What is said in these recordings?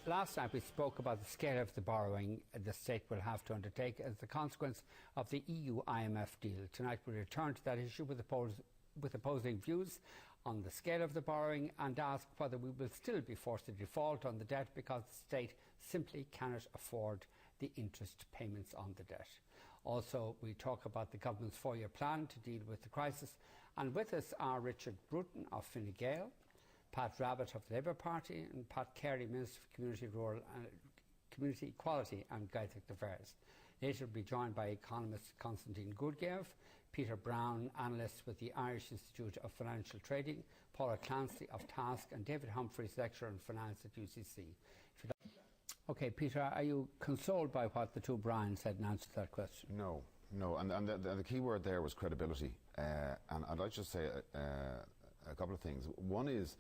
Last night we spoke about the scale of the borrowing the state will have to undertake as a consequence of the EU-IMF deal. Tonight we return to that issue with opposing views on the scale of the borrowing and ask whether we will still be forced to default on the debt because the state simply cannot afford the interest payments on the debt. Also, we talk about the government's 4-year plan to deal with the crisis. And with us are Richard Bruton of Fine Gael, Pat Rabbitte of the Labour Party and Pat Carey, Minister for Community Equality and Gaeltacht Affairs. Later will be joined by economist Constantine Goodgave, Peter Browne, analyst with the Irish Institute of Financial Trading, Paula Clancy of Task and David Humphreys, lecturer in finance at UCC. OK, Peter, are you consoled by what the two Brians said in answer to that question? No, and the key word there was credibility. And I'd like to say a couple of things. One is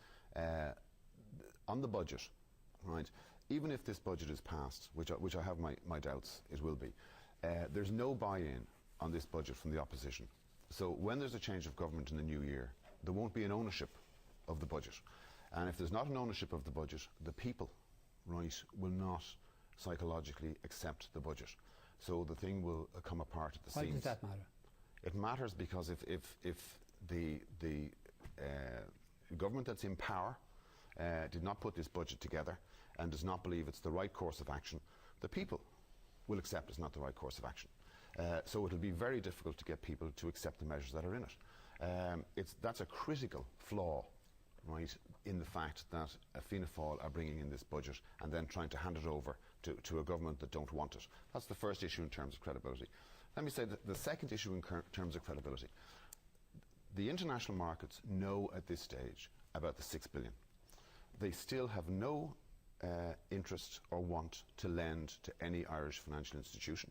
on the budget, right? Even if this budget is passed, which I have my doubts it will be, there's no buy-in on this budget from the opposition. So when there's a change of government in the new year, there won't be an ownership of the budget. And if there's not an ownership of the budget, the people, right, will not psychologically accept the budget. So the thing will come apart at the seams. Why does that matter? It matters because if the government that's in power did not put this budget together and does not believe it's the right course of action, the people will accept it's not the right course of action. So it'll be very difficult to get people to accept the measures that are in it. That's a critical flaw, right, in the fact that Fianna Fáil are bringing in this budget and then trying to hand it over to a government that don't want it. That's the first issue in terms of credibility. Let me say that the second issue in terms of credibility. The international markets know at this stage about the 6 billion. They still have no interest or want to lend to any Irish financial institution,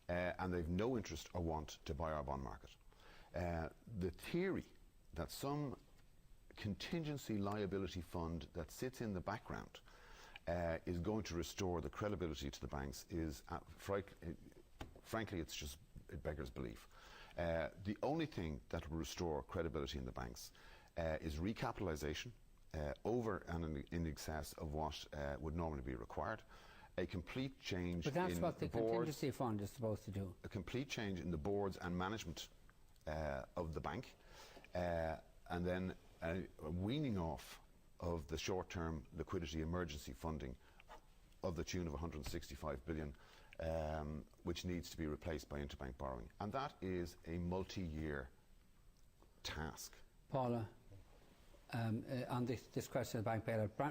and they've no interest or want to buy our bond market. The theory that some contingency liability fund that sits in the background is going to restore the credibility to the banks is, frankly, it beggars belief. The only thing that will restore credibility in the banks is recapitalisation over and in excess of what would normally be required. A complete change in the boards. But that's what the contingency fund is supposed to do. A complete change in the boards and management of the bank, and then a weaning off of the short-term liquidity emergency funding of the tune of 165 billion, which needs to be replaced by interbank borrowing. And that is a multi-year task. Paula, on this question of bank bailout,